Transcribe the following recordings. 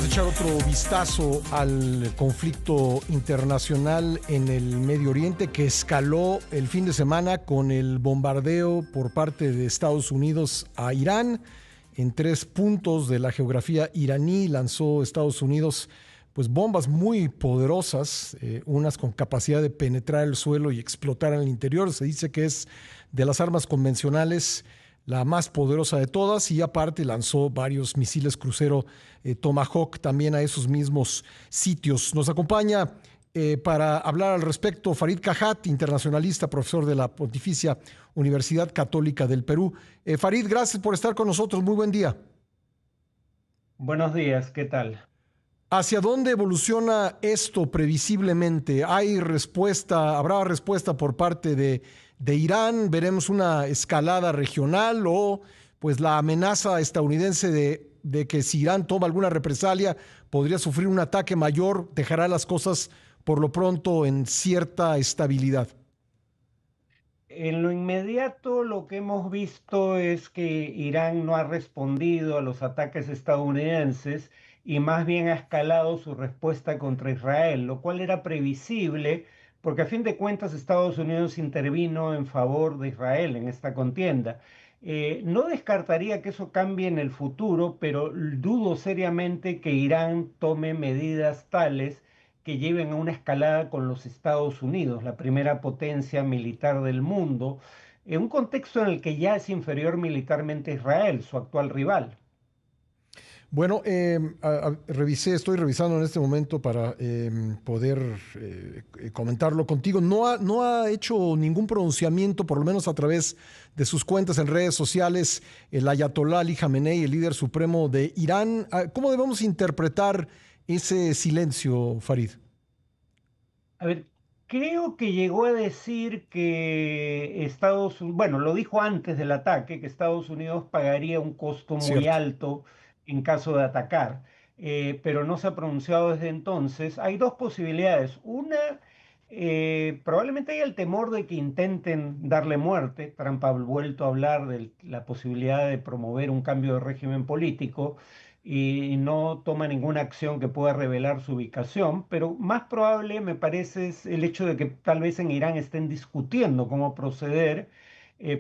Vamos a echar otro vistazo al conflicto internacional en el Medio Oriente que escaló el fin de semana con el bombardeo por parte de Estados Unidos a Irán. En 3 puntos de la geografía iraní lanzó Estados Unidos pues bombas muy poderosas, unas con capacidad de penetrar el suelo y explotar en el interior. Se dice que es de las armas convencionales la más poderosa de todas, y aparte lanzó varios misiles crucero Tomahawk también a esos mismos sitios. Nos acompaña para hablar al respecto Farid Cajat, internacionalista, profesor de la Pontificia Universidad Católica del Perú. Farid, gracias por estar con nosotros. Muy buen día. Buenos días, ¿qué tal? ¿Hacia dónde evoluciona esto previsiblemente? ¿Hay respuesta, habrá respuesta por parte de Irán? ¿Veremos una escalada regional o pues la amenaza estadounidense de que si Irán toma alguna represalia podría sufrir un ataque mayor, dejará las cosas por lo pronto en cierta estabilidad? En lo inmediato, lo que hemos visto es que Irán no ha respondido a los ataques estadounidenses y más bien ha escalado su respuesta contra Israel, lo cual era previsible porque a fin de cuentas Estados Unidos intervino en favor de Israel en esta contienda. No descartaría que eso cambie en el futuro, pero dudo seriamente que Irán tome medidas tales que lleven a una escalada con los Estados Unidos, la primera potencia militar del mundo, en un contexto en el que ya es inferior militarmente a Israel, su actual rival. Bueno, estoy revisando en este momento para poder comentarlo contigo. No ha hecho ningún pronunciamiento, por lo menos a través de sus cuentas en redes sociales, el Ayatollah Ali Khamenei, el líder supremo de Irán. ¿Cómo debemos interpretar ese silencio, Farid? A ver, creo que llegó a decir que bueno, lo dijo antes del ataque, que Estados Unidos pagaría un costo muy Cierto. alto en caso de atacar, pero no se ha pronunciado desde entonces. Hay dos posibilidades. Una, probablemente hay el temor de que intenten darle muerte. Trump ha vuelto a hablar de la posibilidad de promover un cambio de régimen político y no toma ninguna acción que pueda revelar su ubicación, pero más probable me parece es el hecho de que tal vez en Irán estén discutiendo cómo proceder.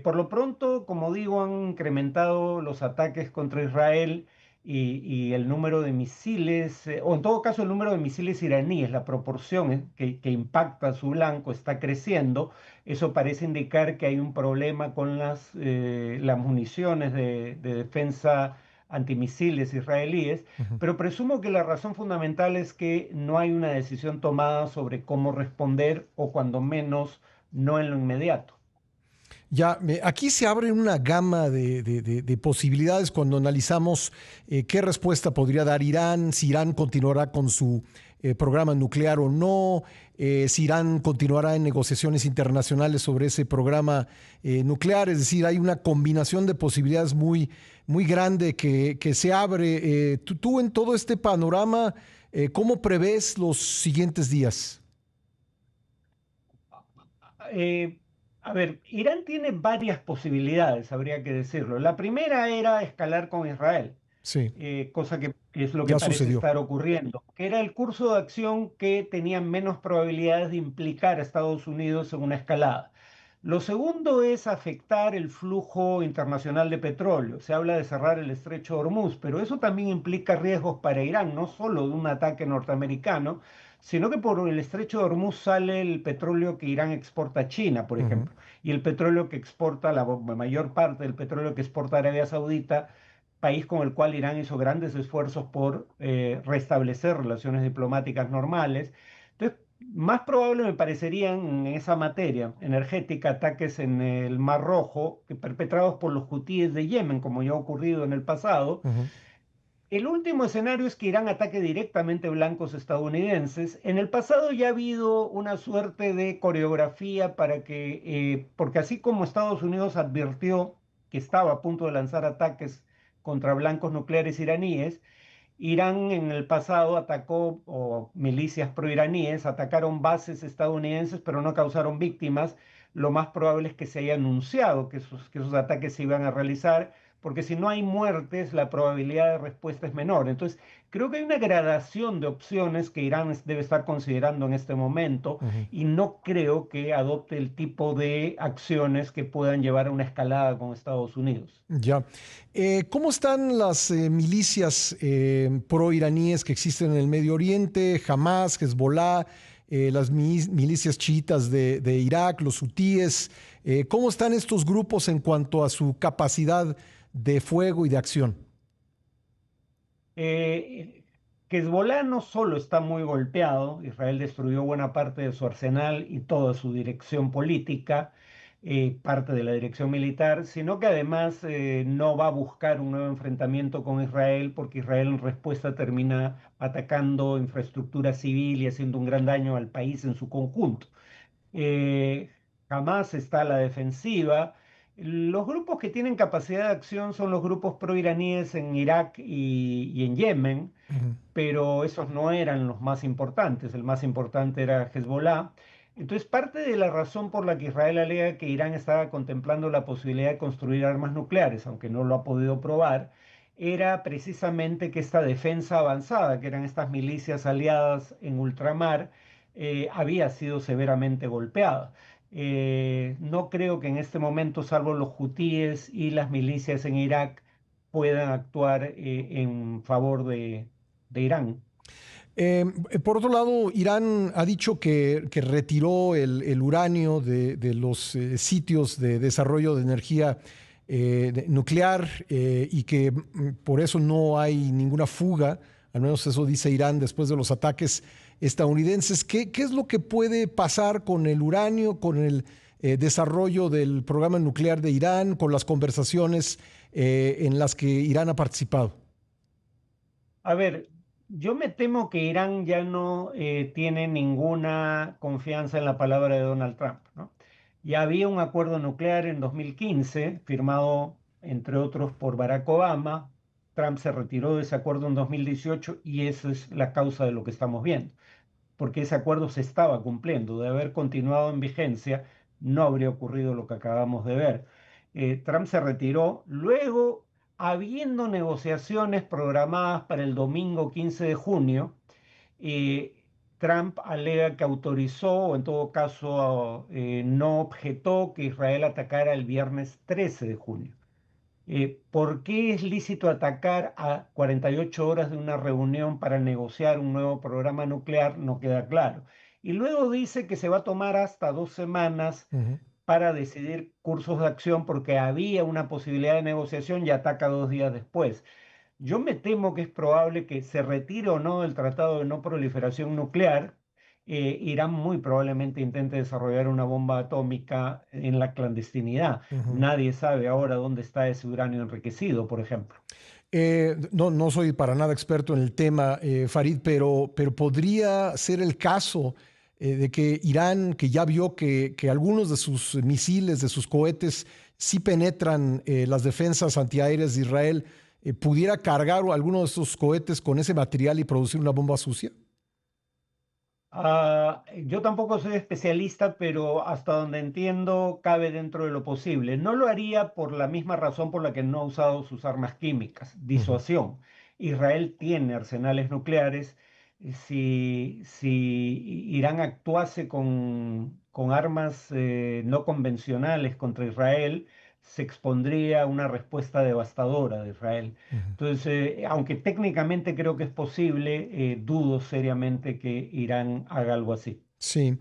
Por lo pronto, como digo, han incrementado los ataques contra Israel y el número de misiles, o en todo caso el número de misiles iraníes, la proporción que impacta a su blanco está creciendo. Eso parece indicar que hay un problema con las municiones de defensa antimisiles israelíes, Ujú. pero presumo que la razón fundamental es que no hay una decisión tomada sobre cómo responder o cuando menos no en lo inmediato. Ya, aquí se abre una gama de posibilidades cuando analizamos qué respuesta podría dar Irán, si Irán continuará con su programa nuclear o no, si Irán continuará en negociaciones internacionales sobre ese programa nuclear. Es decir, hay una combinación de posibilidades muy grande que se abre. Tú en todo este panorama, ¿cómo prevés los siguientes días? Eh, a ver, Irán tiene varias posibilidades, habría que decirlo. La primera era escalar con Israel, Sí, cosa que es lo que ya parece sucedió. estar ocurriendo, que era el curso de acción que tenía menos probabilidades de implicar a Estados Unidos en una escalada. Lo segundo es afectar el flujo internacional de petróleo. Se habla de cerrar el estrecho de Hormuz, pero eso también implica riesgos para Irán, no solo de un ataque norteamericano, sino que por el estrecho de Hormuz sale el petróleo que Irán exporta a China, por Ujú. ejemplo, y el petróleo que exporta, la mayor parte del petróleo que exporta Arabia Saudita, país con el cual Irán hizo grandes esfuerzos por restablecer relaciones diplomáticas normales. Entonces, más probable me parecerían en esa materia energética ataques en el Mar Rojo que perpetrados por los hutíes de Yemen, como ya ha ocurrido en el pasado. Ujú. El último escenario es que Irán ataque directamente blancos estadounidenses. En el pasado ya ha habido una suerte de coreografía para que, porque así como Estados Unidos advirtió que estaba a punto de lanzar ataques contra blancos nucleares iraníes, Irán en el pasado atacó, o milicias proiraníes atacaron bases estadounidenses, pero no causaron víctimas. Lo más probable es que se haya anunciado que esos ataques se iban a realizar, porque si no hay muertes, la probabilidad de respuesta es menor. Entonces, creo que hay una gradación de opciones que Irán debe estar considerando en este momento Ujú. y no creo que adopte el tipo de acciones que puedan llevar a una escalada con Estados Unidos. Ya. ¿Cómo están las milicias pro-iraníes que existen en el Medio Oriente? Hamas, Hezbollah, las milicias chiitas de Irak, los hutíes. ¿Cómo están estos grupos en cuanto a su capacidad de fuego y de acción? Eh, Hezbollah no solo está muy golpeado, Israel destruyó buena parte de su arsenal y toda su dirección política, parte de la dirección militar, sino que además no va a buscar un nuevo enfrentamiento con Israel porque Israel en respuesta termina atacando infraestructura civil y haciendo un gran daño al país en su conjunto. eh, Jamás está a la defensiva. Los grupos que tienen capacidad de acción son los grupos proiraníes en Irak y en Yemen, Ujú. pero esos no eran los más importantes. El más importante era Hezbollah. Entonces, parte de la razón por la que Israel alega que Irán estaba contemplando la posibilidad de construir armas nucleares, aunque no lo ha podido probar, era precisamente que esta defensa avanzada, que eran estas milicias aliadas en ultramar, había sido severamente golpeada. No creo que en este momento, salvo los hutíes y las milicias en Irak, puedan actuar en favor de Irán. Por otro lado, Irán ha dicho que retiró el uranio de los sitios de desarrollo de energía nuclear y que por eso no hay ninguna fuga, al menos eso dice Irán después de los ataques estadounidenses. ¿Qué es lo que puede pasar con el uranio, con el desarrollo del programa nuclear de Irán, con las conversaciones en las que Irán ha participado? A ver, yo me temo que Irán ya no tiene ninguna confianza en la palabra de Donald Trump, ¿no? Ya había un acuerdo nuclear en 2015, firmado entre otros por Barack Obama. Trump se retiró de ese acuerdo en 2018 y esa es la causa de lo que estamos viendo, porque ese acuerdo se estaba cumpliendo. De haber continuado en vigencia, no habría ocurrido lo que acabamos de ver. Trump se retiró, luego, habiendo negociaciones programadas para el domingo 15 de junio, eh, Trump alega que autorizó, o en todo caso no objetó que Israel atacara el viernes 13 de junio. ¿Por qué es lícito atacar a 48 horas de una reunión para negociar un nuevo programa nuclear? No queda claro. Y luego dice que se va a tomar hasta 2 semanas Ujú. para decidir cursos de acción porque había una posibilidad de negociación y ataca 2 días después. Yo me temo que es probable que se retire o no del Tratado de No Proliferación Nuclear. Irán muy probablemente intente desarrollar una bomba atómica en la clandestinidad. Ujú. Nadie sabe ahora dónde está ese uranio enriquecido, por ejemplo. No soy para nada experto en el tema, Farid, pero podría ser el caso de que Irán, que ya vio que algunos de sus misiles, de sus cohetes, sí penetran las defensas antiaéreas de Israel, pudiera cargar alguno de esos cohetes con ese material y producir una bomba sucia. Yo tampoco soy especialista, pero hasta donde entiendo cabe dentro de lo posible. No lo haría por la misma razón por la que no ha usado sus armas químicas, Ujú. disuasión. Israel tiene arsenales nucleares. Si Irán actuase con armas no convencionales contra Israel, se expondría a una respuesta devastadora de Israel. Ujú. Entonces, aunque técnicamente creo que es posible, dudo seriamente que Irán haga algo así. Sí.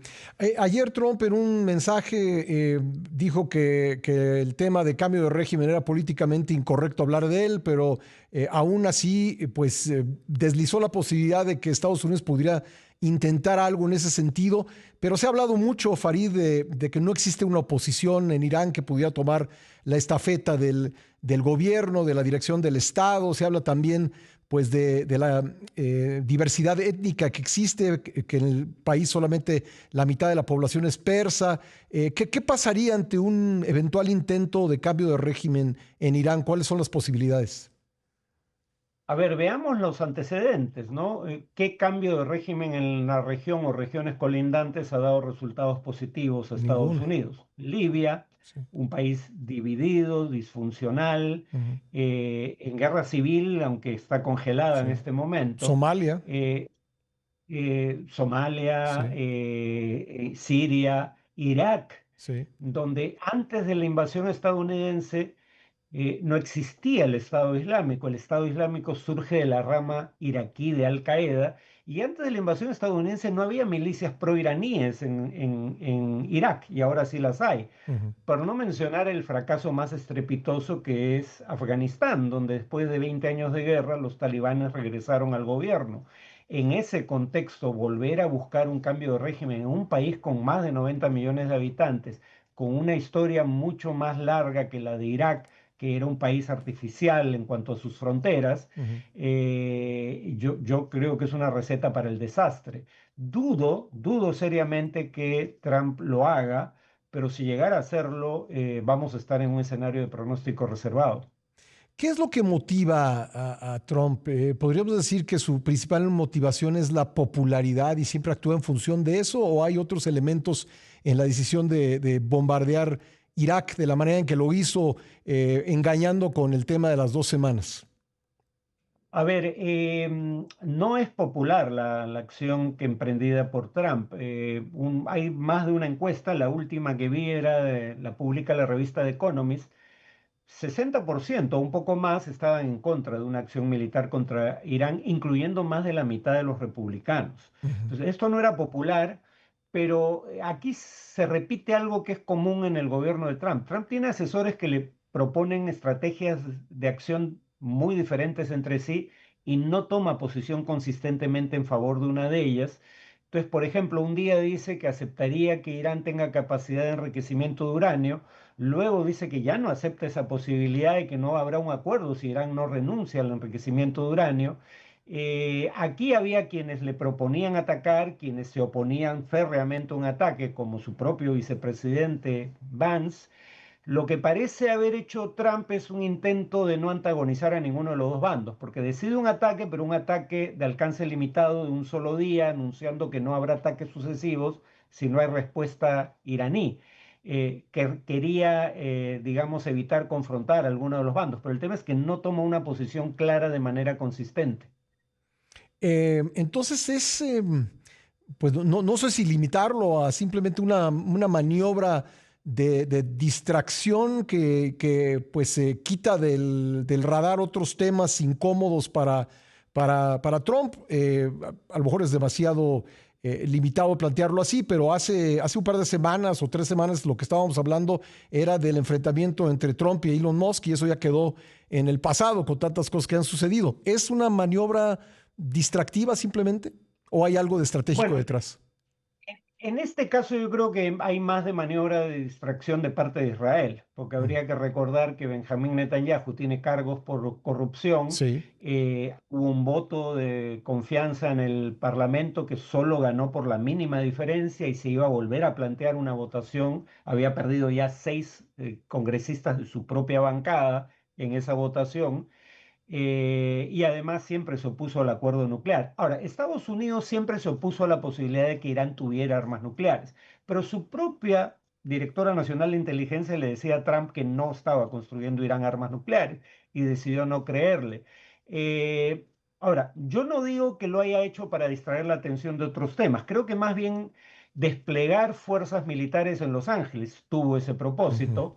Ayer Trump en un mensaje dijo que el tema de cambio de régimen era políticamente incorrecto hablar de él, pero aún así, pues deslizó la posibilidad de que Estados Unidos pudiera intentar algo en ese sentido, pero se ha hablado mucho, Farid, de que no existe una oposición en Irán que pudiera tomar la estafeta del gobierno, de la dirección del Estado. Se habla también pues de la diversidad étnica que existe, que en el país solamente la mitad de la población es persa. ¿Qué pasaría ante un eventual intento de cambio de régimen en Irán? ¿Cuáles son las posibilidades? A ver, veamos los antecedentes, ¿no? ¿Qué cambio de régimen en la región o regiones colindantes ha dado resultados positivos a Estados Ninguno. Unidos? Libia, Sí. un país dividido, disfuncional, Ujú. en guerra civil, aunque está congelada en Sí. este momento. Somalia. eh, Somalia, Sí. Siria, Irak, Sí. donde antes de la invasión estadounidense no existía el Estado Islámico surge de la rama iraquí de Al Qaeda, y antes de la invasión estadounidense no había milicias proiraníes en Irak, y ahora sí las hay. Ujú. Por no mencionar el fracaso más estrepitoso que es Afganistán, donde después de 20 años de guerra los talibanes regresaron al gobierno. En ese contexto, volver a buscar un cambio de régimen en un país con más de 90 millones de habitantes, con una historia mucho más larga que la de Irak, que era un país artificial en cuanto a sus fronteras, Ujú. yo creo que es una receta para el desastre. Dudo seriamente que Trump lo haga, pero si llegara a hacerlo, vamos a estar en un escenario de pronóstico reservado. ¿Qué es lo que motiva a Trump? ¿Podríamos decir que su principal motivación es la popularidad y siempre actúa en función de eso? ¿O hay otros elementos en la decisión de bombardear Irak de la manera en que lo hizo, engañando con el tema de las 2 semanas? A ver, no es popular la acción que emprendida por Trump. Hay más de una encuesta, la última que vi la publica la revista The Economist. 60%, un poco más, estaban en contra de una acción militar contra Irán, incluyendo más de la mitad de los republicanos. Ujú. Entonces, esto no era popular, pero aquí se repite algo que es común en el gobierno de Trump. Trump tiene asesores que le proponen estrategias de acción muy diferentes entre sí y no toma posición consistentemente en favor de una de ellas. Entonces, por ejemplo, un día dice que aceptaría que Irán tenga capacidad de enriquecimiento de uranio. Luego dice que ya no acepta esa posibilidad y que no habrá un acuerdo si Irán no renuncia al enriquecimiento de uranio. Aquí había quienes le proponían atacar, quienes se oponían férreamente a un ataque, como su propio vicepresidente Vance. Lo que parece haber hecho Trump es un intento de no antagonizar a ninguno de los dos bandos, porque decide un ataque, pero un ataque de alcance limitado de un solo día, anunciando que no habrá ataques sucesivos si no hay respuesta iraní. Que quería, digamos, evitar confrontar a alguno de los bandos, pero el tema es que no toma una posición clara de manera consistente. Entonces pues no sé si limitarlo a simplemente una maniobra de distracción que pues quita del radar otros temas incómodos para Trump. A lo mejor es demasiado limitado plantearlo así, pero hace un par de semanas o 3 semanas lo que estábamos hablando era del enfrentamiento entre Trump y Elon Musk, y eso ya quedó en el pasado con tantas cosas que han sucedido. ¿Es una maniobra distractiva simplemente o hay algo de estratégico Bueno, detrás? en este caso yo creo que hay más de maniobra de distracción de parte de Israel, porque Mm. habría que recordar que Benjamín Netanyahu tiene cargos por corrupción. Sí. Hubo un voto de confianza en el Parlamento que solo ganó por la mínima diferencia y se iba a volver a plantear una votación. Había perdido ya 6 congresistas de su propia bancada en esa votación, y además siempre se opuso al acuerdo nuclear. Ahora, Estados Unidos siempre se opuso a la posibilidad de que Irán tuviera armas nucleares, pero su propia directora nacional de inteligencia le decía a Trump que no estaba construyendo Irán armas nucleares y decidió no creerle. Eh, Ahora, yo no digo que lo haya hecho para distraer la atención de otros temas, creo que más bien desplegar fuerzas militares en Los Ángeles tuvo ese Ujú. propósito.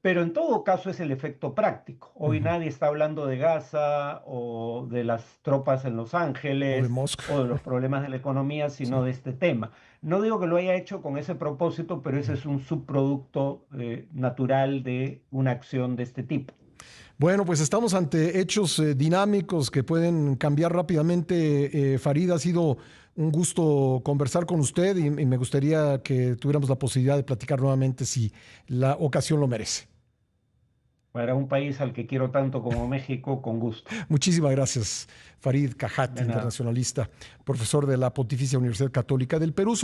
Pero en todo caso es el efecto práctico. Hoy Ujú. nadie está hablando de Gaza o de las tropas en Los O de Ángeles Musk. o de los problemas de la economía, sino Sí. de este tema. No digo que lo haya hecho con ese propósito, pero ese Mm. es un subproducto natural de una acción de este tipo. Bueno, pues estamos ante hechos dinámicos que pueden cambiar rápidamente. Farid, ha sido un gusto conversar con usted y me gustaría que tuviéramos la posibilidad de platicar nuevamente si la ocasión lo merece. Para un país al que quiero tanto como México, con gusto. Muchísimas gracias, Farid Cajat, De nada. internacionalista, profesor de la Pontificia Universidad Católica del Perú.